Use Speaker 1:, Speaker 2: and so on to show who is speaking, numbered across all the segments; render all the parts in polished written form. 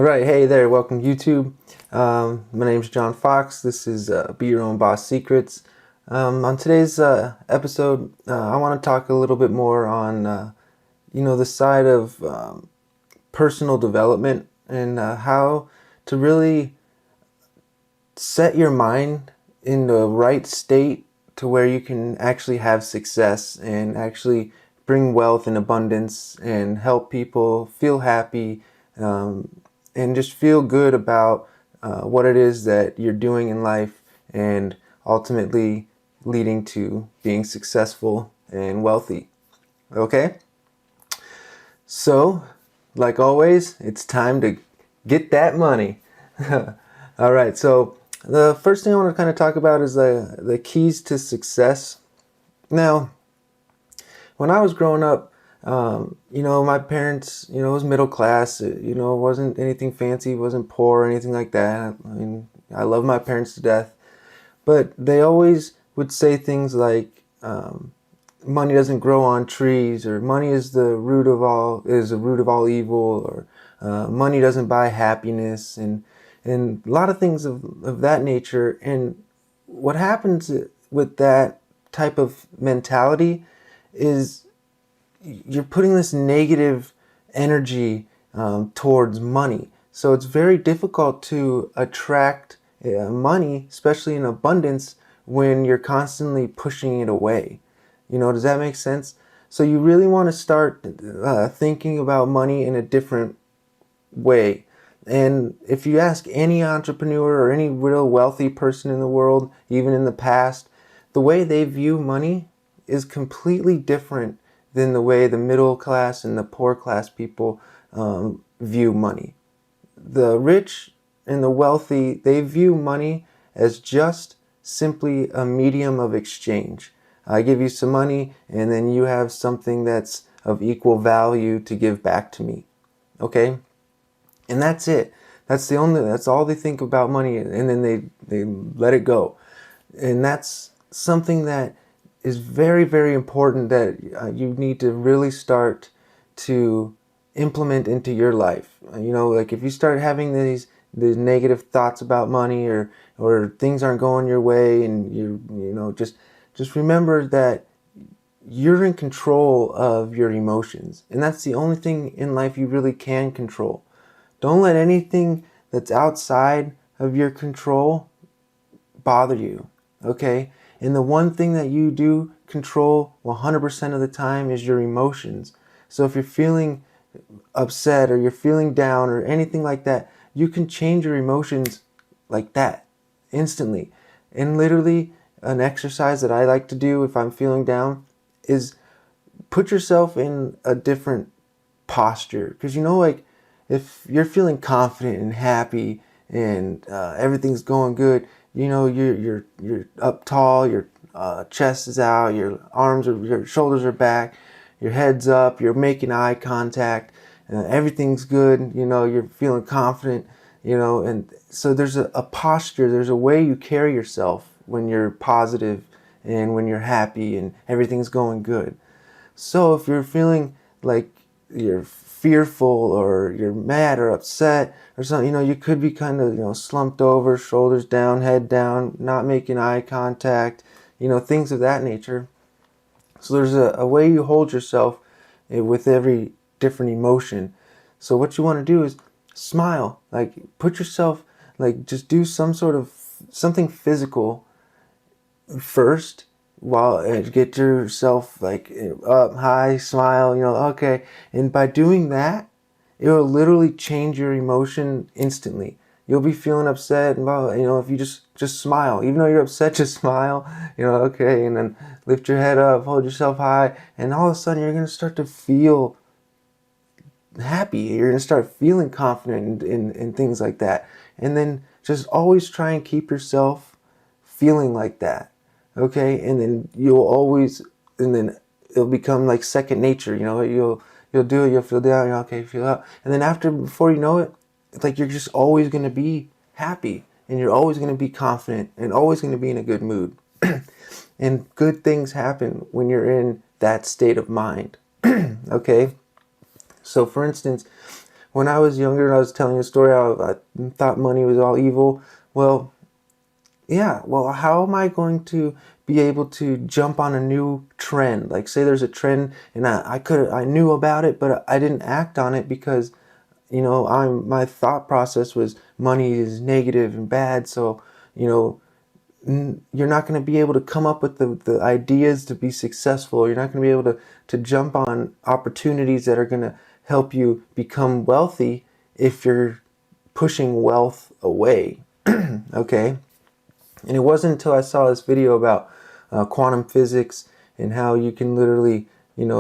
Speaker 1: Right, hey there, welcome YouTube. My name's John Fox. This is Be Your Own Boss Secrets. On today's episode, I want to talk a little bit more on, the side of personal development and how to really set your mind in the right state to where you can actually have success and actually bring wealth and abundance and help people feel happy, and just feel good about what it is that you're doing in life, and ultimately leading to being successful and wealthy. Okay? So, like always, it's time to get that money. All right, so the first thing I want to kind of talk about is the keys to success. Now, when I was growing up, my parents, it was middle class. It wasn't anything fancy, wasn't poor or anything like that. I mean, I love my parents to death, but they always would say things like, money doesn't grow on trees, or money is the root of all evil, or money doesn't buy happiness, and a lot of things of that nature. And what happens with that type of mentality is you're putting this negative energy towards money. So it's very difficult to attract money, especially in abundance, when you're constantly pushing it away. Does that make sense? So you really want to start thinking about money in a different way. And if you ask any entrepreneur or any real wealthy person in the world, even in the past, the way they view money is completely different than the way the middle class and the poor class people view money. The rich and the wealthy, they view money as just simply a medium of exchange. I give you some money, and then you have something that's of equal value to give back to me. Okay? And that's it. That's all they think about money, and then they let it go. And that's something that is very, very important that you need to really start to implement into your life. Like if you start having these negative thoughts about money, or things aren't going your way, and just remember that you're in control of your emotions, and that's the only thing in life you really can control. Don't let anything that's outside of your control bother you, okay? And the one thing that you do control 100% of the time is your emotions. So if you're feeling upset, or you're feeling down, or anything like that, you can change your emotions like that instantly. And literally, an exercise that I like to do if I'm feeling down is put yourself in a different posture. Because like if you're feeling confident and happy, and everything's going good, you're up tall, your chest is out, your shoulders are back, your head's up, you're making eye contact, everything's good, you're feeling confident, and so there's a posture, there's a way you carry yourself when you're positive and when you're happy and everything's going good. So if you're feeling like you're fearful, or you're mad or upset or something, you could be kind of, slumped over, shoulders down, head down, not making eye contact, things of that nature. So there's a way you hold yourself with every different emotion. So what you want to do is smile, like put yourself, like just do some sort of something physical first, while get yourself like up high, smile, okay. And by doing that, it will literally change your emotion instantly. You'll be feeling upset, and if you just smile, even though you're upset, just smile, okay. And then lift your head up, hold yourself high, and all of a sudden you're going to start to feel happy. You're going to start feeling confident in things like that. And then just always try and keep yourself feeling like that. Okay, and then it'll become like second nature. You'll do it. You'll feel down. Okay, feel up, and then before you know it, it's like you're just always going to be happy, and you're always going to be confident, and always going to be in a good mood. And good things happen when you're in that state of mind. Okay, so for instance, when I was younger and I was telling you a story how I thought money was all evil. Well, yeah, well, how am I going to be able to jump on a new trend? Like, say there's a trend and I knew about it, but I didn't act on it because, my thought process was money is negative and bad. So, you know, you're not going to be able to come up with the ideas to be successful. You're not going to be able to jump on opportunities that are going to help you become wealthy if you're pushing wealth away. Okay? And it wasn't until I saw this video about quantum physics and how you can literally,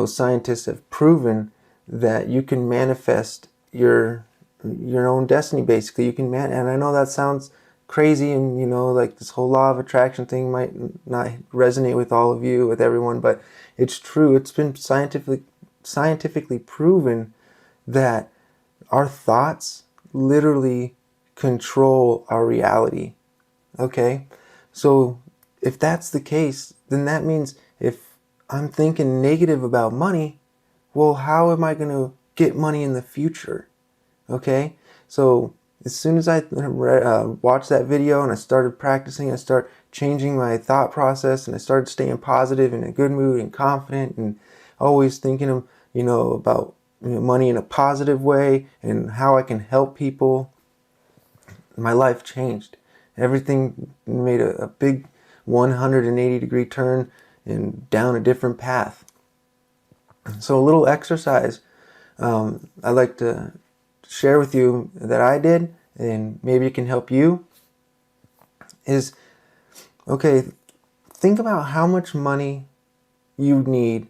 Speaker 1: scientists have proven that you can manifest your own destiny. Basically, you can and I know that sounds crazy, and like this whole law of attraction thing might not resonate with all of you, with everyone, but it's true. It's been scientifically proven that our thoughts literally control our reality. Okay? So if that's the case, then that means if I'm thinking negative about money, well, how am I going to get money in the future? Okay? So as soon as I watched that video and I started practicing, I started changing my thought process, and I started staying positive and in a good mood and confident and always thinking of, about money in a positive way and how I can help people. My life changed. Everything made a big 180-degree turn and down a different path. So a little exercise I'd like to share with you that I did, and maybe it can help you, is, okay, think about how much money you need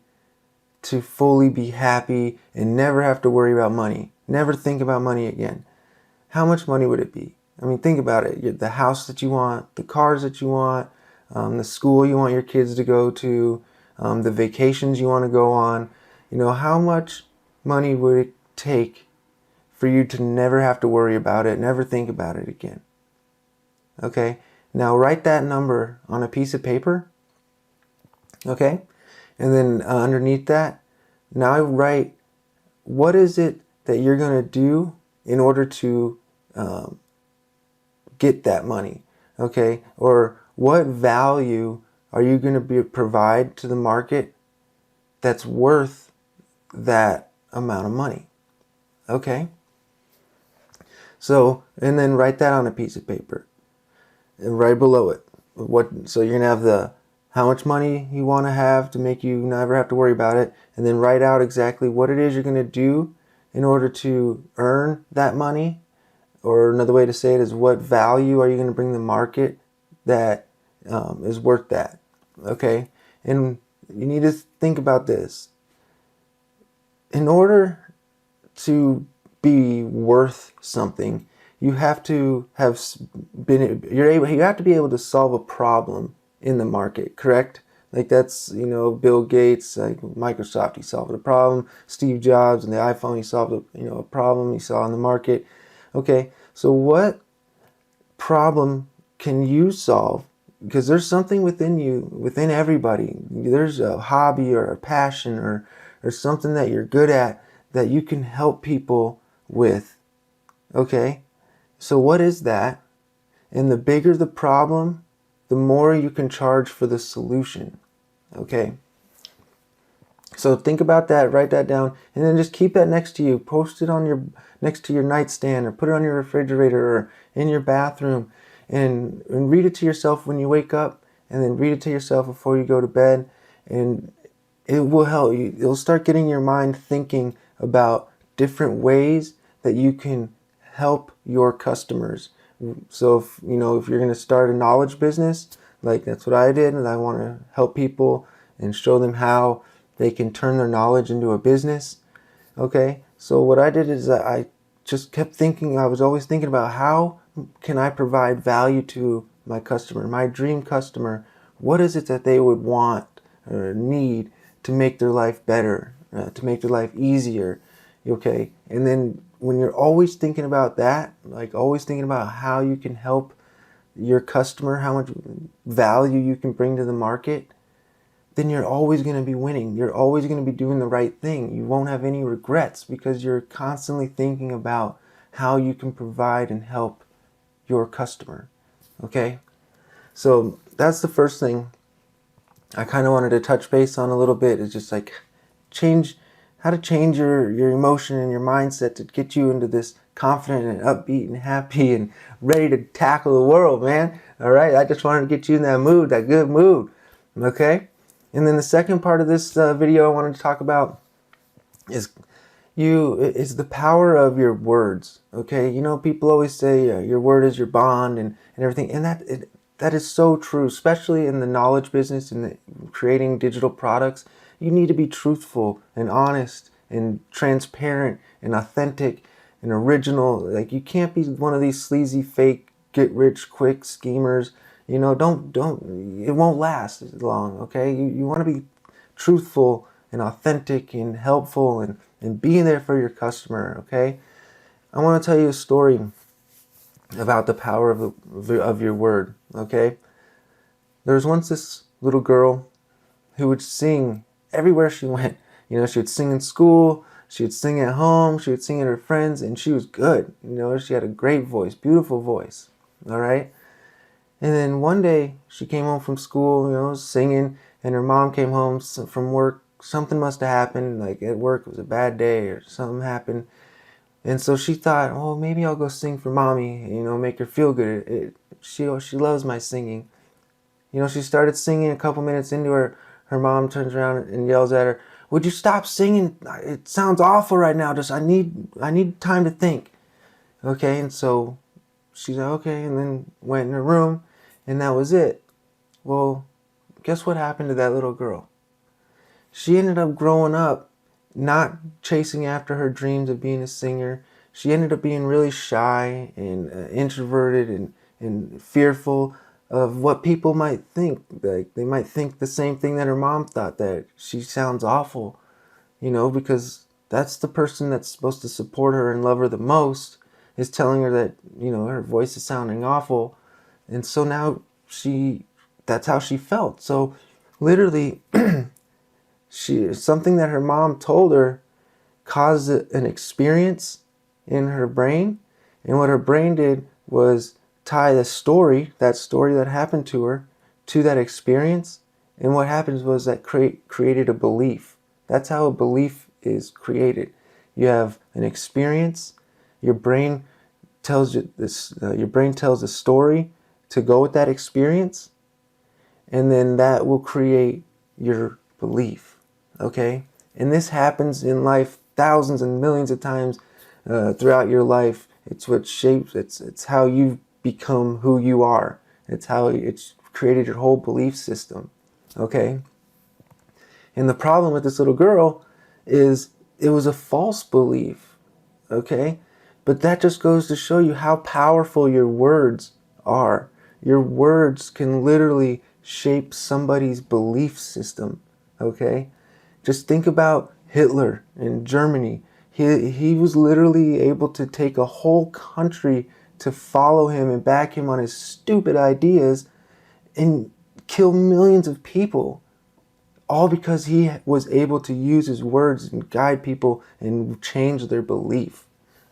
Speaker 1: to fully be happy and never have to worry about money. Never think about money again. How much money would it be? I mean, think about it. The house that you want, the cars that you want, the school you want your kids to go to, the vacations you want to go on. How much money would it take for you to never have to worry about it, never think about it again? Okay? Now write that number on a piece of paper. Okay? And then underneath that, now write, what is it that you're going to do in order to get that money? Okay? Or what value are you going to provide to the market that's worth that amount of money? Okay? So, and then write that on a piece of paper. And right below it, so you're going to have how much money you want to have to make you never have to worry about it, and then write out exactly what it is you're going to do in order to earn that money. Or another way to say it is, what value are you going to bring the market that is worth that? Okay? And you need to think about this. In order to be worth something, you have to have you have to be able to solve a problem in the market, correct? Like that's, Bill Gates, like Microsoft, he solved a problem. Steve Jobs and the iPhone, he solved a problem he saw in the market. Okay, so what problem can you solve? Because there's something within you, within everybody. There's a hobby or a passion or something that you're good at that you can help people with. Okay? So what is that? And the bigger the problem, the more you can charge for the solution. Okay? So think about that, write that down, and then just keep that next to you. Post it on next to your nightstand, or put it on your refrigerator or in your bathroom, and read it to yourself when you wake up, and then read it to yourself before you go to bed, and it will help you. It'll start getting your mind thinking about different ways that you can help your customers. So if you're going to start a knowledge business, like that's what I did, and I want to help people and show them how they can turn their knowledge into a business. Okay, so what I did is I just kept thinking, I was always thinking about how can I provide value to my customer, my dream customer. What is it that they would want or need to make their life better, to make their life easier? Okay, and then when you're always thinking about that, like always thinking about how you can help your customer, how much value you can bring to the market, then you're always going to be winning. You're always going to be doing the right thing. You won't have any regrets because you're constantly thinking about how you can provide and help your customer. Okay? So that's the first thing I kind of wanted to touch base on a little bit, is just like how to change your emotion and your mindset to get you into this confident and upbeat and happy and ready to tackle the world, man. All right, I just wanted to get you in that mood, that good mood. Okay? And then the second part of this video I wanted to talk about is the power of your words. Okay? You know, people always say your word is your bond and everything, and that is so true, especially in the knowledge business and creating digital products. You need to be truthful and honest and transparent and authentic and original. Like, you can't be one of these sleazy, fake, get-rich-quick schemers. You know, don't. It won't last long. Okay, you want to be truthful and authentic and helpful and being there for your customer. Okay, I want to tell you a story about the power of your word. Okay, there was once this little girl who would sing everywhere she went. You know, she would sing in school, she would sing at home, she would sing at her friends, and she was good. You know, she had a great voice, beautiful voice. All right. And then one day she came home from school, you know, singing, and her mom came home from work. Something must have happened, like at work, it was a bad day or something happened. And so she thought, oh, maybe I'll go sing for mommy, you know, make her feel good. She loves my singing. You know, she started singing. A couple minutes into her mom turns around and yells at her, "Would you stop singing? It sounds awful right now. I need time to think." Okay, and so she's like, okay, and then went in her room, and that was it. Well, guess what happened to that little girl? She ended up growing up not chasing after her dreams of being a singer. She ended up being really shy and introverted and fearful of what people might think. Like, they might think the same thing that her mom thought, that she sounds awful, you know, because that's the person that's supposed to support her and love her the most is telling her that, you know, her voice is sounding awful. And so now that's how she felt. So literally something that her mom told her caused an experience in her brain, and what her brain did was tie that story that happened to her, to that experience. And what happens was that created a belief. That's how a belief is created. You have an experience, your brain tells you this. Your brain tells a story to go with that experience, and then that will create your belief. Okay, and this happens in life thousands and millions of times throughout your life. It's what shapes. It's how you become who you are. It's how it's created your whole belief system. Okay, and the problem with this little girl is it was a false belief. Okay, but that just goes to show you how powerful your words are. Your words can literally shape somebody's belief system. Okay, just think about Hitler in Germany. He was literally able to take a whole country to follow him and back him on his stupid ideas and kill millions of people, all because he was able to use his words and guide people and change their belief.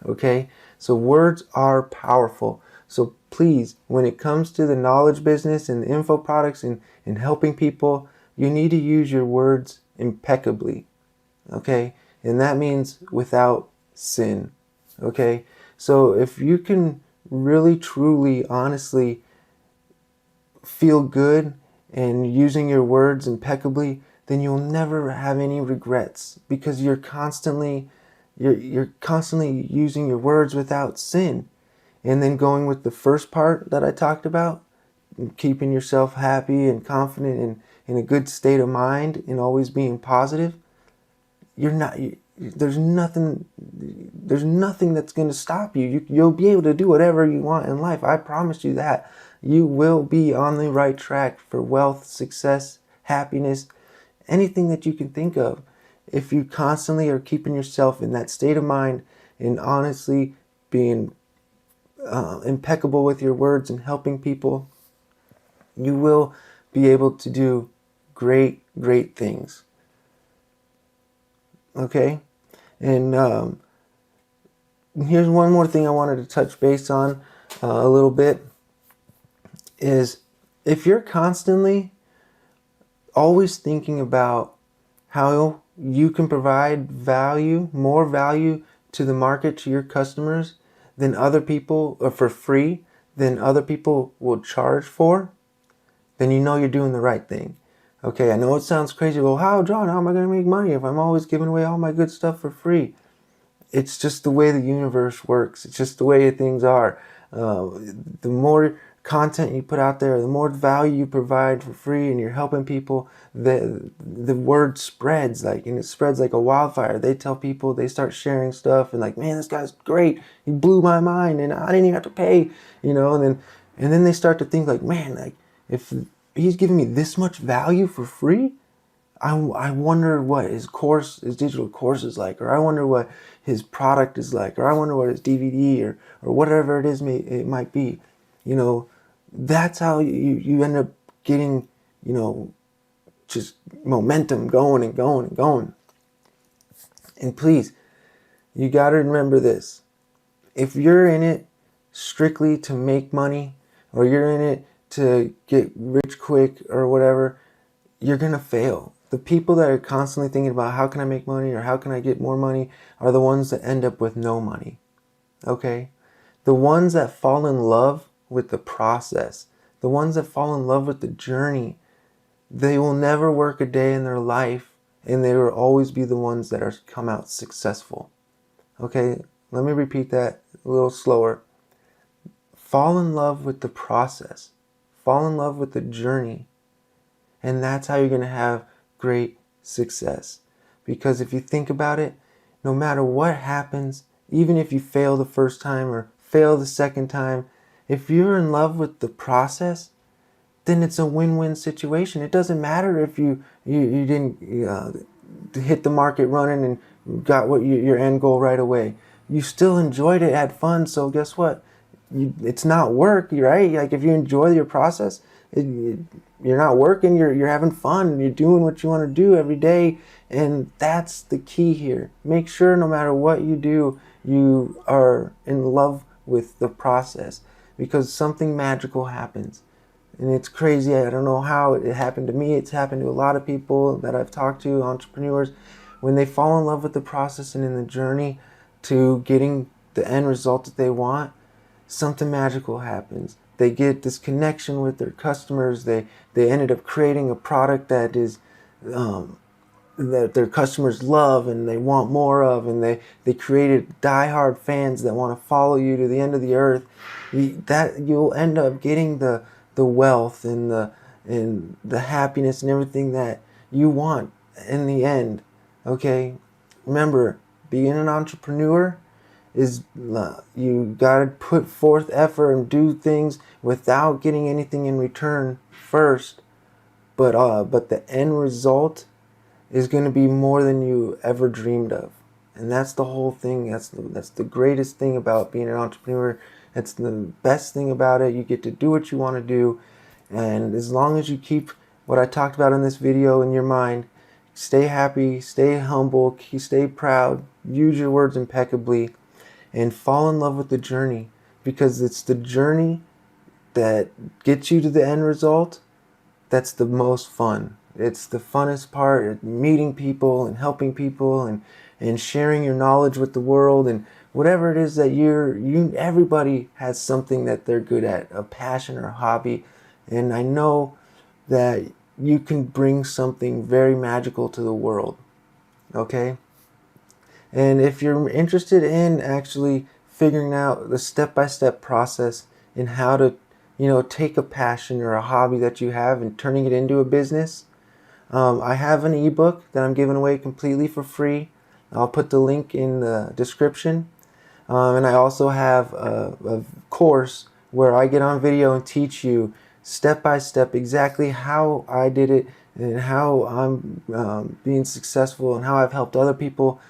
Speaker 1: Okay, so words are powerful. So please, when it comes to the knowledge business and the info products and helping people, you need to use your words impeccably. Okay, and that means without sin. Okay, so if you can really, truly, honestly feel good and using your words impeccably, then you'll never have any regrets, because you're constantly using your words without sin. And then going with the first part that I talked about, keeping yourself happy and confident and in a good state of mind and always being positive, there's nothing that's going to stop you. You'll be able to do whatever you want in life. I promise you that. You will be on the right track for wealth, success, happiness, anything that you can think of. If you constantly are keeping yourself in that state of mind and honestly being impeccable with your words and helping people, you will be able to do great, great things. Okay? And here's one more thing I wanted to touch base on a little bit is if you're constantly always thinking about how you can provide value, more value to the market, to your customers than other people, or for free, than other people will charge for, then you know you're doing the right thing. Okay, I know it sounds crazy. Well, how am I going to make money if I'm always giving away all my good stuff for free? It's just the way the universe works. It's just the way things are. The more content you put out there, the more value you provide for free, and you're helping people, the word spreads, and it spreads like a wildfire. They tell people, they start sharing stuff, and like, man, this guy's great. He blew my mind, and I didn't even have to pay, and then they start to think like, man, like if he's giving me this much value for free, I wonder what his digital course is like, or I wonder what his product is like, or I wonder what his DVD or whatever it is it might be. That's how you end up getting, just momentum going and going and going. And please, you got to remember this. If you're in it strictly to make money, or you're in it to get rich quick or whatever, you're going to fail. The people that are constantly thinking about how can I make money or how can I get more money are the ones that end up with no money. Okay? The ones that fall in love with the process, the ones that fall in love with the journey, they will never work a day in their life, and they will always be the ones that come out successful. Okay? Let me repeat that a little slower. Fall in love with the process. Fall in love with the journey. And that's how you're going to have great success. Because if you think about it, no matter what happens, even if you fail the first time or fail the second time, if you're in love with the process, then it's a win-win situation. It doesn't matter if you didn't hit the market running and got your end goal right away. You still enjoyed it, had fun, so guess what? It's not work, right? Like if you enjoy your process, you're not working, you're having fun, you're doing what you want to do every day, and that's the key here. Make sure no matter what you do, you are in love with the process, because something magical happens. And it's crazy. I don't know how it happened to me. It's happened to a lot of people that I've talked to, entrepreneurs. When they fall in love with the process and in the journey to getting the end result that they want, something magical happens. They get this connection with their customers. They ended up creating a product that is that their customers love and they want more of, and they created diehard fans that want to follow you to the end of the earth. That you'll end up getting the wealth and the happiness and everything that you want in the end. Okay, remember, being an entrepreneur is you got to put forth effort and do things without getting anything in return first, but the end result is going to be more than you ever dreamed of. And that's the whole thing. That's the greatest thing about being an entrepreneur. That's the best thing about it. You get to do what you want to do, and as long as you keep what I talked about in this video in your mind, stay happy, stay humble, stay proud, use your words impeccably, and fall in love with the journey, because it's the journey that gets you to the end result that's the most fun. It's the funnest part, meeting people and helping people and sharing your knowledge with the world, and whatever it is that everybody has something that they're good at, a passion or a hobby, and I know that you can bring something very magical to the world. Okay? And if you're interested in actually figuring out the step-by-step process in how to, take a passion or a hobby that you have and turning it into a business, I have an ebook that I'm giving away completely for free. I'll put the link in the description. And I also have a course where I get on video and teach you step-by-step exactly how I did it and how I'm being successful and how I've helped other people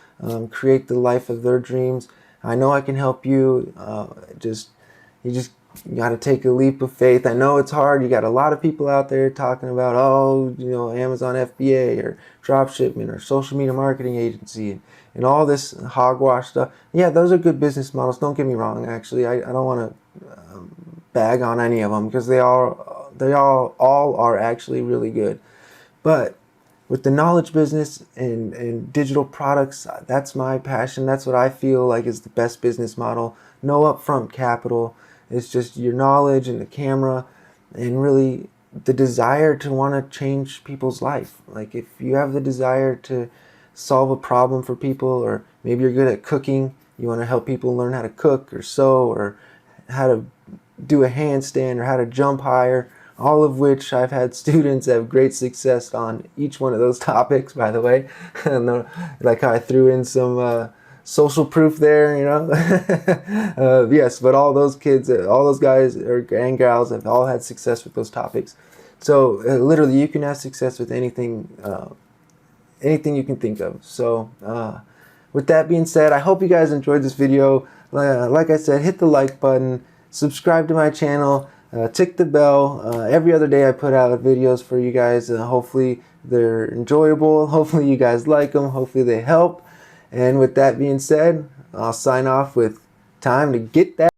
Speaker 1: create the life of their dreams. I know I can help you. You just You got to take a leap of faith. I know it's hard. You got a lot of people out there talking about, oh, Amazon FBA or dropshipment or social media marketing agency and all this hogwash stuff. Yeah, those are good business models. Don't get me wrong. Actually, I don't want to bag on any of them because they all are actually really good. But with the knowledge business and digital products, that's my passion. That's what I feel like is the best business model. No upfront capital. It's just your knowledge and the camera and really the desire to want to change people's life. Like if you have the desire to solve a problem for people, or maybe you're good at cooking, you want to help people learn how to cook or sew or how to do a handstand or how to jump higher, all of which I've had students have great success on each one of those topics, by the way. Like how I threw in some social proof there, yes, but all those kids, all those guys and gals have all had success with those topics. So literally you can have success with anything you can think of. So with that being said, I hope you guys enjoyed this video. Like I said, hit the like button, subscribe to my channel, tick the bell. Every other day I put out videos for you guys. Hopefully they're enjoyable. Hopefully you guys like them. Hopefully they help. And with that being said, I'll sign off with time to get that.